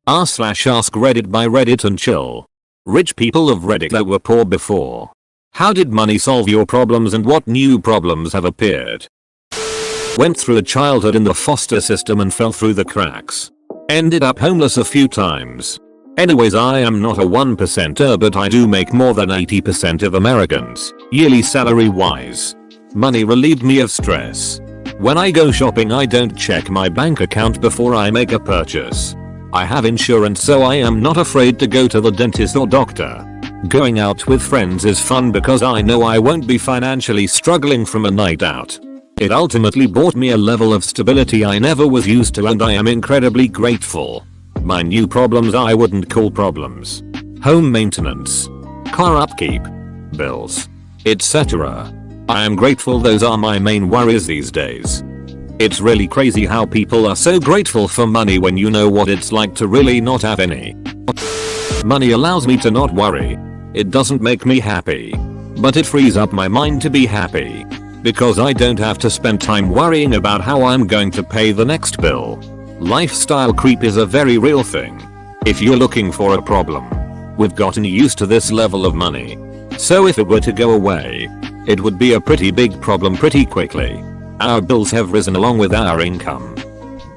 r/Askreddit by Reddit and chill. Rich people of Reddit that were poor before. How did money solve your problems and what new problems have appeared? Went through a childhood in the foster system and fell through the cracks. Ended up homeless a few times. Anyways, I am not a 1%er, but I do make more than 80% of Americans, yearly salary wise. Money relieved me of stress. When I go shopping, I don't check my bank account before I make a purchase. I have insurance, so I am not afraid to go to the dentist or doctor. Going out with friends is fun because I know I won't be financially struggling from a night out. It ultimately brought me a level of stability I never was used to, and I am incredibly grateful. My new problems I wouldn't call problems. Home maintenance, car upkeep, bills, etc. I am grateful those are my main worries these days. It's really crazy how people are so grateful for money when you know what it's like to really not have any. Money allows me to not worry. It doesn't make me happy, but it frees up my mind to be happy. Because I don't have to spend time worrying about how I'm going to pay the next bill. Lifestyle creep is a very real thing. If you're looking for a problem, we've gotten used to this level of money. So if it were to go away, it would be a pretty big problem pretty quickly. Our bills have risen along with our income.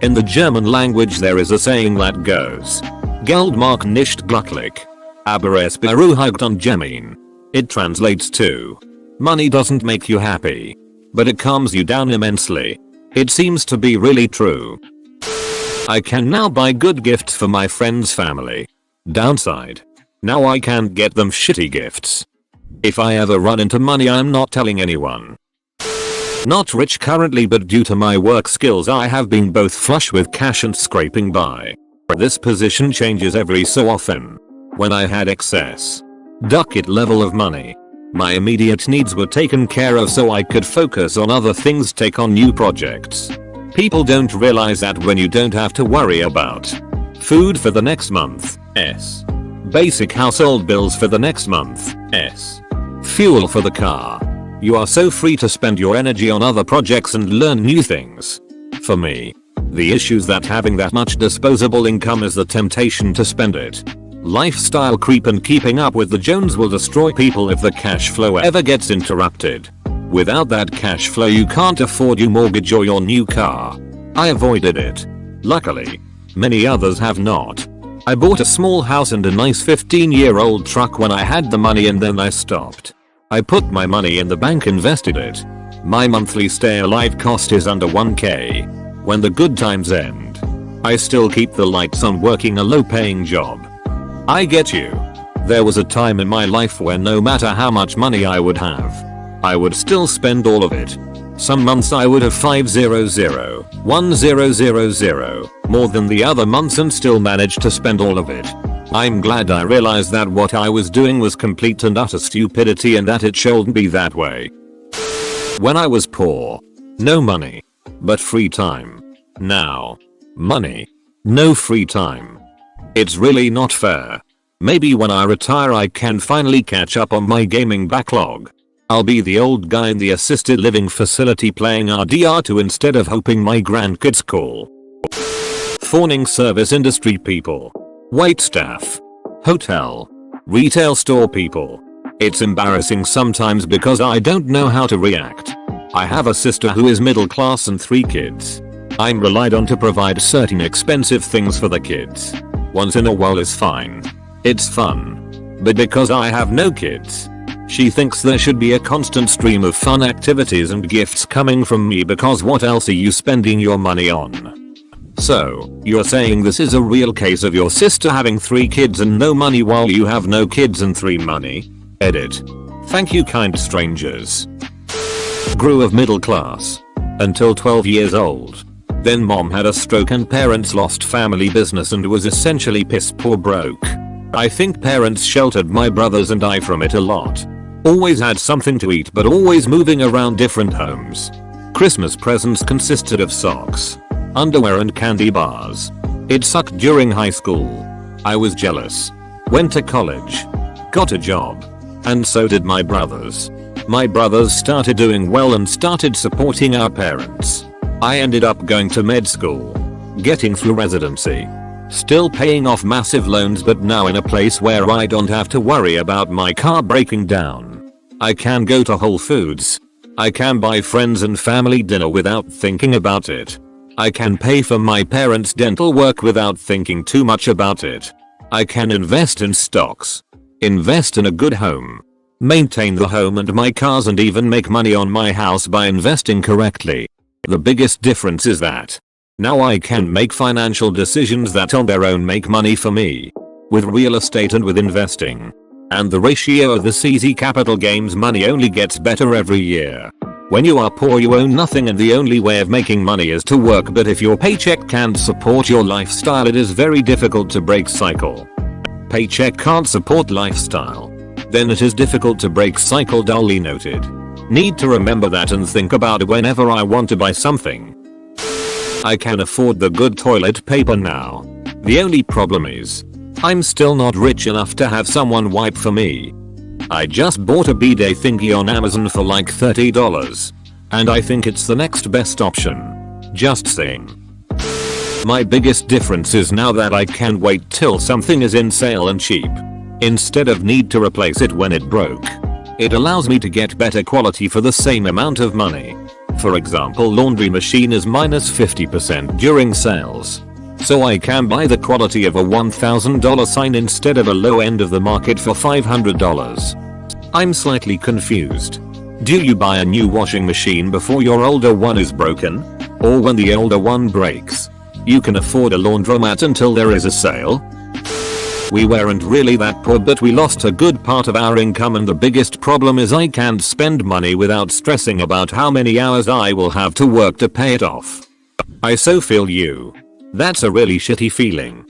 In the German language there is a saying that goes, Geld macht nicht glücklich, aber es beruhigt ungemein. It translates to, money doesn't make you happy, but it calms you down immensely. It seems to be really true. I can now buy good gifts for my friends' family. Downside, now I can't get them shitty gifts. If I ever run into money, I'm not telling anyone. Not rich currently, but due to my work skills I have been both flush with cash and scraping by. This position changes every so often. When I had excess ducat level of money, my immediate needs were taken care of so I could focus on other things, take on new projects. People don't realize that when you don't have to worry about food for the next month, basic household bills for the next month, fuel for the car, you are so free to spend your energy on other projects and learn new things. For me, the issue is that having that much disposable income is the temptation to spend it. Lifestyle creep and keeping up with the Jones will destroy people if the cash flow ever gets interrupted. Without that cash flow you can't afford your mortgage or your new car. I avoided it. Luckily, many others have not. I bought a small house and a nice 15-year-old truck when I had the money, and then I stopped. I put my money in the bank, invested it. My monthly stay alive cost is under 1k. When the good times end, I still keep the lights on working a low-paying job. I get you. There was a time in my life where no matter how much money I would have, I would still spend all of it. Some months I would have 500, 1000 more than the other months and still manage to spend all of it. I'm glad I realized that what I was doing was complete and utter stupidity and that it shouldn't be that way. When I was poor, no money, but free time. Now, money, no free time. It's really not fair. Maybe when I retire I can finally catch up on my gaming backlog. I'll be the old guy in the assisted living facility playing RDR2 instead of hoping my grandkids call. Fawning service industry people. Wait staff. Hotel. Retail store people. It's embarrassing sometimes because I don't know how to react. I have a sister who is middle class and 3 kids. I'm relied on to provide certain expensive things for the kids. Once in a while is fine. It's fun. But because I have no kids, she thinks there should be a constant stream of fun activities and gifts coming from me, because what else are you spending your money on? So, you're saying this is a real case of your sister having 3 kids and no money while you have no kids and 3 money? Edit. Thank you, kind strangers. Grew of middle class. Until 12 years old. Then mom had a stroke and parents lost family business and was essentially piss poor broke. I think parents sheltered my brothers and I from it a lot. Always had something to eat but always moving around different homes. Christmas presents consisted of socks, underwear and candy bars. It sucked during high school. I was jealous. Went to college. Got a job. And so did my brothers. My brothers started doing well and started supporting our parents. I ended up going to med school, getting through residency, Still paying off massive loans, but now in a place where I don't have to worry about my car breaking down. I can go to Whole Foods. I can buy friends and family dinner without thinking about it. I can pay for my parents' dental work without thinking too much about it. I can invest in stocks. Invest in a good home. Maintain the home and my cars, and even make money on my house by investing correctly. The biggest difference is that now I can make financial decisions that on their own make money for me. With real estate and with investing. And the ratio of this easy capital gains money only gets better every year. When you are poor you own nothing and the only way of making money is to work, but if your paycheck can't support your lifestyle it is very difficult to break cycle. Paycheck can't support lifestyle. Then it is difficult to break cycle, duly noted. Need to remember that and think about it whenever I want to buy something. I can afford the good toilet paper now. The only problem is, I'm still not rich enough to have someone wipe for me. I just bought a bidet thingy on Amazon for like $30. And I think it's the next best option. Just saying. My biggest difference is now that I can wait till something is in sale and cheap. Instead of need to replace it when it broke. It allows me to get better quality for the same amount of money. For example, laundry machine is minus 50% during sales. So I can buy the quality of a $1,000 sign instead of a low end of the market for $500. I'm slightly confused. Do you buy a new washing machine before your older one is broken? Or when the older one breaks? You can afford a laundromat until there is a sale? We weren't really that poor, but we lost a good part of our income, and the biggest problem is I can't spend money without stressing about how many hours I will have to work to pay it off. I so feel you. That's a really shitty feeling.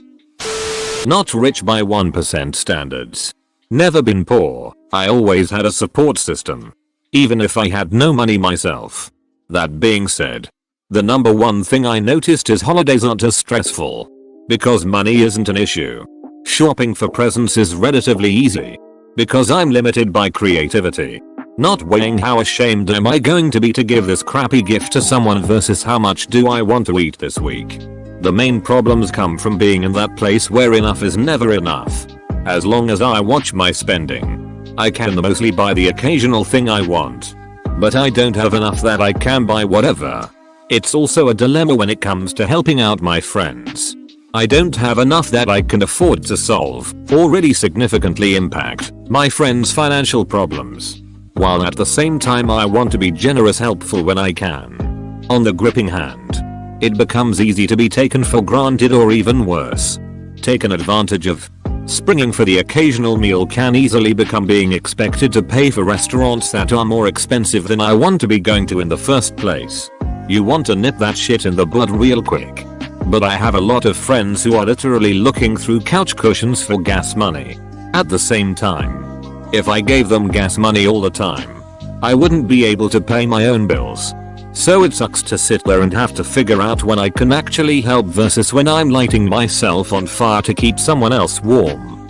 Not rich by 1% standards. Never been poor. I always had a support system. Even if I had no money myself. That being said, the number one thing I noticed is holidays aren't as stressful. Because money isn't an issue. Shopping for presents is relatively easy. Because I'm limited by creativity. Not weighing how ashamed am I going to be to give this crappy gift to someone versus how much do I want to eat this week. The main problems come from being in that place where enough is never enough. As long as I watch my spending, I can mostly buy the occasional thing I want. But I don't have enough that I can buy whatever. It's also a dilemma when it comes to helping out my friends. I don't have enough that I can afford to solve, or really significantly impact, my friends' financial problems. While at the same time I want to be generous, helpful when I can. On the gripping hand, it becomes easy to be taken for granted, or even worse, taken advantage of. Springing for the occasional meal can easily become being expected to pay for restaurants that are more expensive than I want to be going to in the first place. You want to nip that shit in the bud real quick. But I have a lot of friends who are literally looking through couch cushions for gas money. At the same time, if I gave them gas money all the time, I wouldn't be able to pay my own bills. So it sucks to sit there and have to figure out when I can actually help versus when I'm lighting myself on fire to keep someone else warm.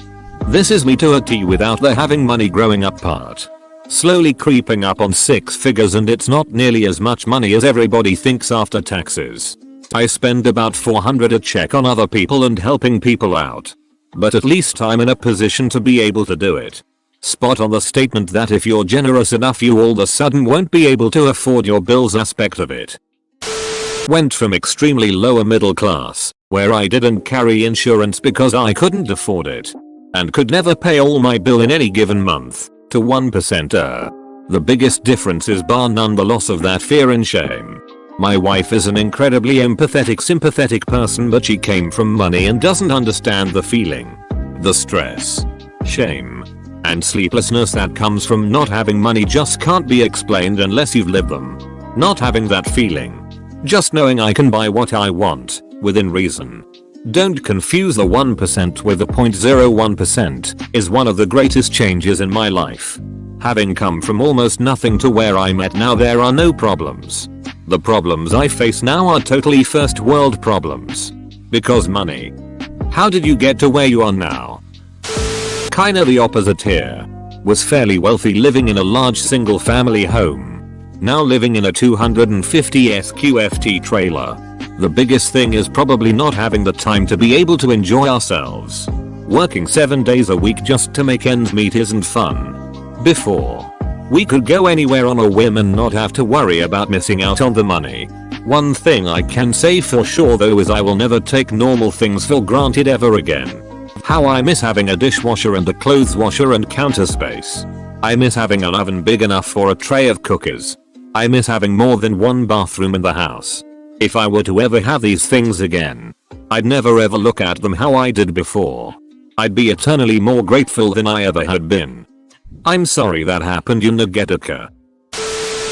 This is me to a T without the having money growing up part. Slowly creeping up on 6 figures, and it's not nearly as much money as everybody thinks after taxes. I spend about $400 a check on other people and helping people out. But at least I'm in a position to be able to do it. Spot on the statement that if you're generous enough you all of a sudden won't be able to afford your bills aspect of it. Went from extremely lower middle class, where I didn't carry insurance because I couldn't afford it, and could never pay all my bill in any given month, to 1%er. The biggest difference is bar none the loss of that fear and shame. My wife is an incredibly empathetic, sympathetic person, but she came from money and doesn't understand the feeling, the stress, shame, and sleeplessness that comes from not having money just can't be explained unless you've lived them. Not having that feeling. Just knowing I can buy what I want, within reason. Don't confuse the 1% with the 0.01%, is one of the greatest changes in my life. Having come from almost nothing to where I'm at now, there are no problems. The problems I face now are totally first world problems. Because money. How did you get to where you are now? Kinda the opposite here. Was fairly wealthy, living in a large single family home. Now living in a 250 SQFT trailer. The biggest thing is probably not having the time to be able to enjoy ourselves. Working 7 days a week just to make ends meet isn't fun. Before, we could go anywhere on a whim and not have to worry about missing out on the money. One thing I can say for sure though is I will never take normal things for granted ever again. How I miss having a dishwasher and a clothes washer and counter space. I miss having an oven big enough for a tray of cookies. I miss having more than one bathroom in the house. If I were to ever have these things again, I'd never ever look at them how I did before. I'd be eternally more grateful than I ever had been. I'm sorry that happened, Nagetika.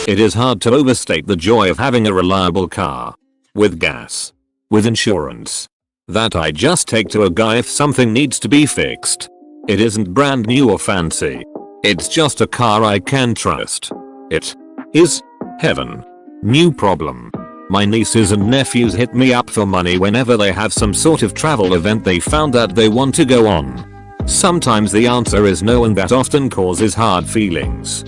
It is hard to overstate the joy of having a reliable car. With gas. With insurance. That I just take to a guy if something needs to be fixed. It isn't brand new or fancy. It's just a car I can trust. It is heaven. New problem. My nieces and nephews hit me up for money whenever they have some sort of travel event they found that they want to go on. Sometimes the answer is no, and that often causes hard feelings.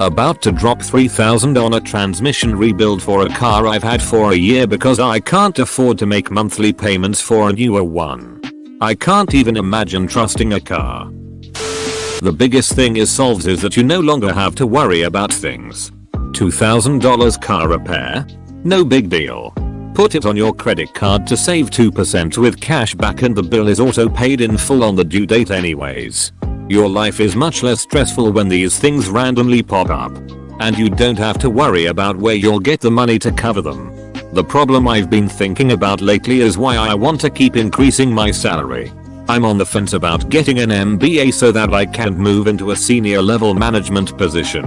About to drop $3,000 on a transmission rebuild for a car I've had for a year because I can't afford to make monthly payments for a newer one. I can't even imagine trusting a car. The biggest thing is solved is that you no longer have to worry about things. $2,000 car repair? No big deal. Put it on your credit card to save 2% with cash back and the bill is auto paid in full on the due date anyways. Your life is much less stressful when these things randomly pop up. And you don't have to worry about where you'll get the money to cover them. The problem I've been thinking about lately is why I want to keep increasing my salary. I'm on the fence about getting an MBA so that I can move into a senior level management position.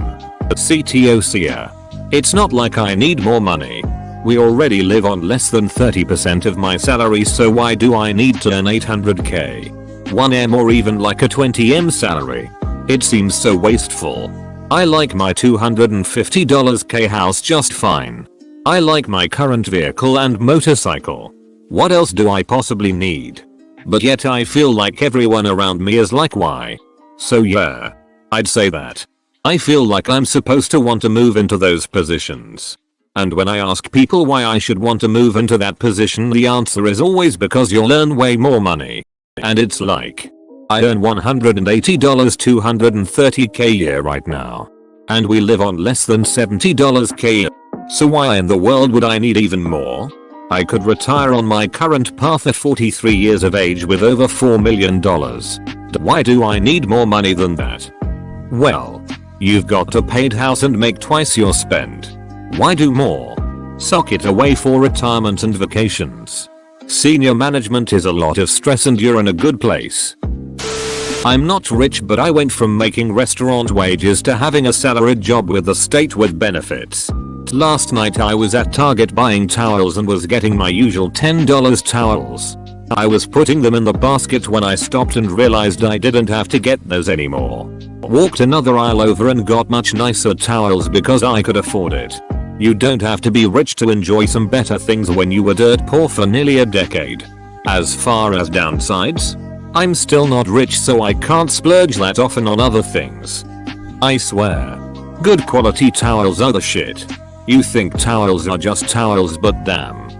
CTO SEA. It's not like I need more money. We already live on less than 30% of my salary, so why do I need to earn 800k? 1M or even like a 20M salary? It seems so wasteful. I like my $250k house just fine. I like my current vehicle and motorcycle. What else do I possibly need? But yet I feel like everyone around me is like, why? So yeah, I'd say that. I feel like I'm supposed to want to move into those positions. And when I ask people why I should want to move into that position, the answer is always because you'll earn way more money. And it's like, I earn $180 230k a year right now. And we live on less than $70k a year. So why in the world would I need even more? I could retire on my current path at 43 years of age with over $4 million. Why do I need more money than that? Well, you've got a paid house and make twice your spend. Why do more? Sock it away for retirement and vacations. Senior management is a lot of stress and you're in a good place. I'm not rich, but I went from making restaurant wages to having a salaried job with the state with benefits. Last night I was at Target buying towels and was getting my usual $10 towels. I was putting them in the basket when I stopped and realized I didn't have to get those anymore. Walked another aisle over and got much nicer towels because I could afford it. You don't have to be rich to enjoy some better things when you were dirt poor for nearly a decade. As far as downsides, I'm still not rich, so I can't splurge that often on other things. I swear. Good quality towels are the shit. You think towels are just towels, but damn.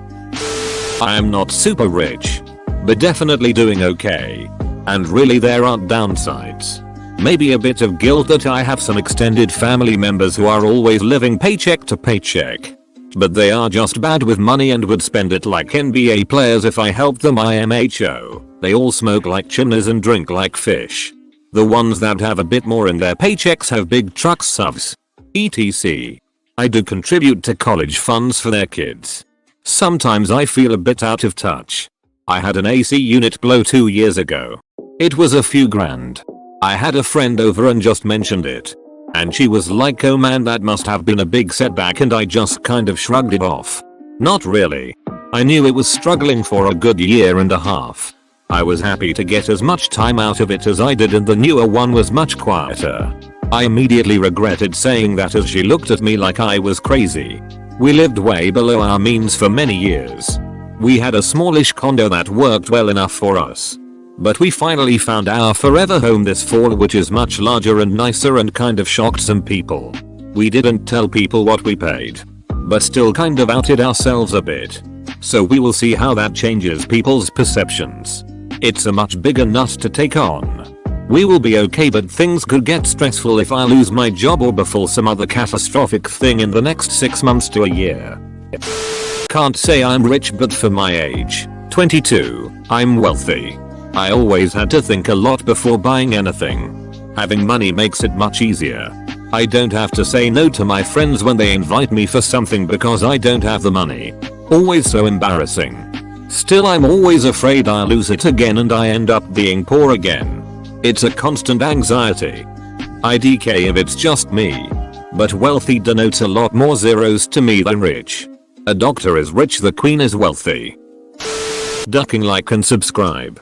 I am not super rich, but definitely doing okay. And really there aren't downsides. Maybe a bit of guilt that I have some extended family members who are always living paycheck to paycheck. But they are just bad with money and would spend it like NBA players if I helped them IMHO. They all smoke like chimneys and drink like fish. The ones that have a bit more in their paychecks have big truck subs. etc. I do contribute to college funds for their kids. Sometimes I feel a bit out of touch. I had an AC unit blow 2 years ago. It was a few grand. I had a friend over and just mentioned it. And she was like, oh man, that must have been a big setback, and I just kind of shrugged it off. Not really. I knew it was struggling for a good year and a half. I was happy to get as much time out of it as I did, and the newer one was much quieter. I immediately regretted saying that as she looked at me like I was crazy. We lived way below our means for many years. We had a smallish condo that worked well enough for us. But we finally found our forever home this fall, which is much larger and nicer, and kind of shocked some people. We didn't tell people what we paid, but still kind of outed ourselves a bit. So we will see how that changes people's perceptions. It's a much bigger nut to take on. We will be okay, but things could get stressful if I lose my job or befall some other catastrophic thing in the next 6 months to a year. Can't say I'm rich, but for my age, 22, I'm wealthy. I always had to think a lot before buying anything. Having money makes it much easier. I don't have to say no to my friends when they invite me for something because I don't have the money. Always so embarrassing. Still, I'm always afraid I'll lose it again and I end up being poor again. It's a constant anxiety. IDK if it's just me. But wealthy denotes a lot more zeros to me than rich. A doctor is rich, the queen is wealthy. Ducking like and subscribe.